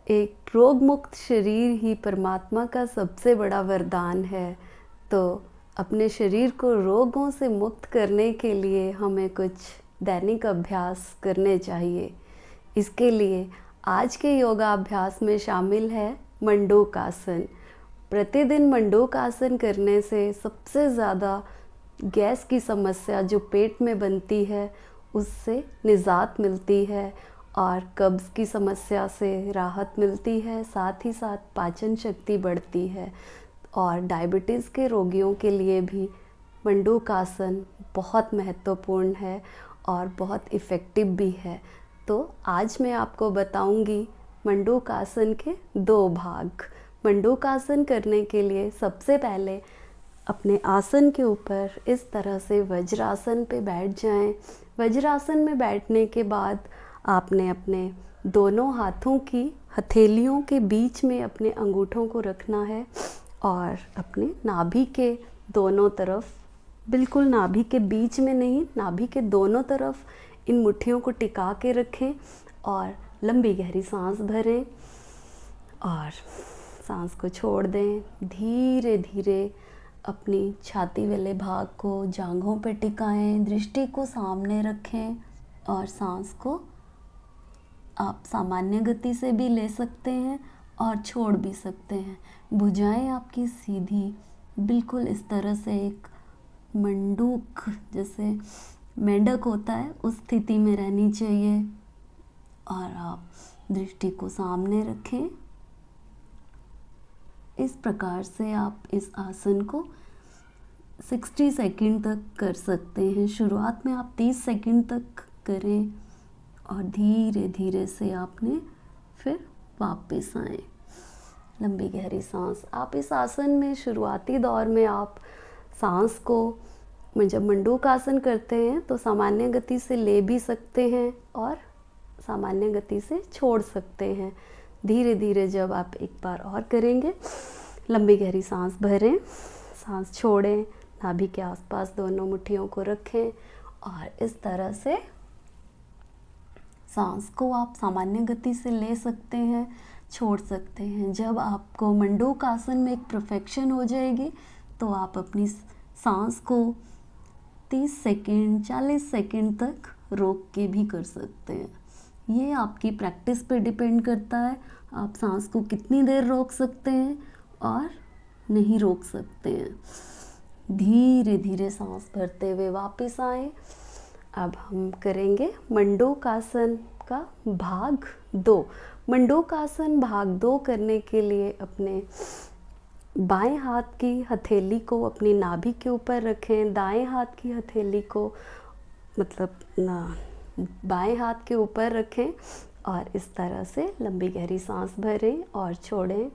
एक रोग मुक्त शरीर ही परमात्मा का सबसे बड़ा वरदान है। तो अपने शरीर को रोगों से मुक्त करने के लिए हमें कुछ दैनिक अभ्यास करने चाहिए। इसके लिए आज के योगाभ्यास में शामिल है मंडूक आसन। प्रतिदिन मंडूक आसन करने से सबसे ज़्यादा गैस की समस्या जो पेट में बनती है उससे निजात मिलती है और कब्ज़ की समस्या से राहत मिलती है। साथ ही साथ पाचन शक्ति बढ़ती है और डायबिटीज़ के रोगियों के लिए भी मंडूक आसन बहुत महत्वपूर्ण है और बहुत इफ़ेक्टिव भी है। तो आज मैं आपको बताऊंगी मंडूक आसन के 2 भाग। मंडूक आसन करने के लिए सबसे पहले अपने आसन के ऊपर इस तरह से वज्रासन पे बैठ जाएं। वज्रासन में बैठने के बाद आपने अपने दोनों हाथों की हथेलियों के बीच में अपने अंगूठों को रखना है और अपने नाभि के दोनों तरफ, बिल्कुल नाभि के बीच में नहीं, नाभि के दोनों तरफ इन मुट्ठियों को टिका के रखें और लंबी गहरी सांस भरें और सांस को छोड़ दें। धीरे धीरे अपनी छाती वाले भाग को जांघों पर टिकाएं, दृष्टि को सामने रखें और सांस को आप सामान्य गति से भी ले सकते हैं और छोड़ भी सकते हैं। भुजाएं आपकी सीधी, बिल्कुल इस तरह से एक मंडूक जैसे मेंढक होता है उस स्थिति में रहनी चाहिए और आप दृष्टि को सामने रखें। इस प्रकार से आप इस आसन को 60 सेकंड तक कर सकते हैं। शुरुआत में आप 30 सेकंड तक करें और धीरे धीरे से आपने फिर वापस आए। लंबी गहरी सांस। आप इस आसन में शुरुआती दौर में आप सांस को जब मंडूक आसन करते हैं तो सामान्य गति से ले भी सकते हैं और सामान्य गति से छोड़ सकते हैं। धीरे धीरे जब आप एक बार और करेंगे, लंबी गहरी सांस भरें, सांस छोड़ें, नाभि के आसपास दोनों मुट्ठियों को रखें और इस तरह से सांस को आप सामान्य गति से ले सकते हैं, छोड़ सकते हैं। जब आपको मंडूक आसन में एक परफेक्शन हो जाएगी तो आप अपनी सांस को 30 सेकंड 40 सेकंड तक रोक के भी कर सकते हैं। ये आपकी प्रैक्टिस पे डिपेंड करता है, आप सांस को कितनी देर रोक सकते हैं और नहीं रोक सकते हैं। धीरे धीरे सांस भरते हुए वापस आएं। अब हम करेंगे मंडूक आसन का भाग 2। मंडूक आसन भाग 2 करने के लिए अपने बाएं हाथ की हथेली को अपनी नाभि के ऊपर रखें, दाएं हाथ की हथेली को बाएं हाथ के ऊपर रखें और इस तरह से लंबी गहरी सांस भरें और छोड़ें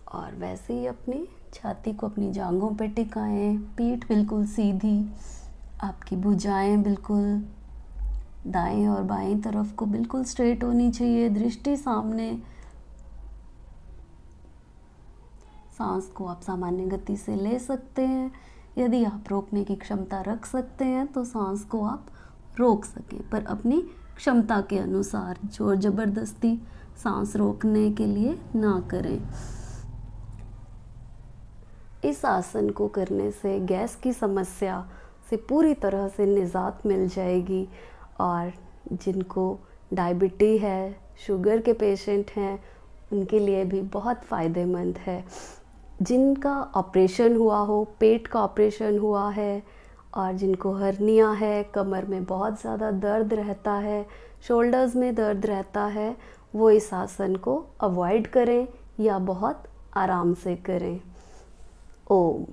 और वैसे ही अपनी छाती को अपनी जांघों पर टिकाएं। पीठ बिल्कुल सीधी, आपकी भुजाएं बिल्कुल दाएं और बाएं तरफ को बिल्कुल स्ट्रेट होनी चाहिए। दृष्टि सामने। सांस को आप सामान्य गति से ले सकते हैं। यदि आप रोकने की क्षमता रख सकते हैं तो सांस को आप रोक सकें, पर अपनी क्षमता के अनुसार जोर जबरदस्ती सांस रोकने के लिए ना करें। इस आसन को करने से गैस की समस्या से पूरी तरह से निजात मिल जाएगी और जिनको डायबिटी है, शुगर के पेशेंट हैं, उनके लिए भी बहुत फ़ायदेमंद है। जिनका ऑपरेशन हुआ हो, पेट का ऑपरेशन हुआ है और जिनको हर्निया है, कमर में बहुत ज़्यादा दर्द रहता है, शोल्डर्स में दर्द रहता है, वो इस आसन को अवॉइड करें या बहुत आराम से करें। ओम।